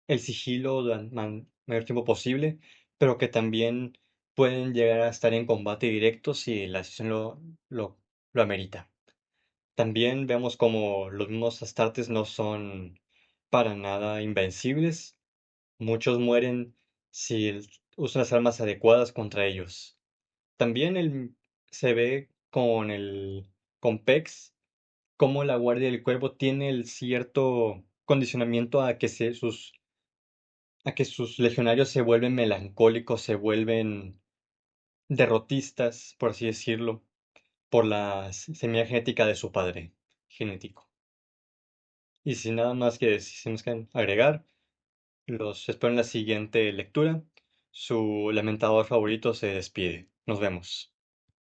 el sigilo el mayor tiempo posible, pero que también pueden llegar a estar en combate directo si la situación lo, lo amerita. También vemos como los mismos Astartes no son para nada invencibles. Muchos mueren si usan las armas adecuadas contra ellos. También se ve con Pex cómo la Guardia del Cuervo tiene el cierto condicionamiento a que sus legionarios se vuelven melancólicos, se vuelven derrotistas, por así decirlo, por la semilla genética de su padre genético. Y sin nada más que decimos que agregar, los espero en la siguiente lectura. Su lamentador favorito se despide. Nos vemos.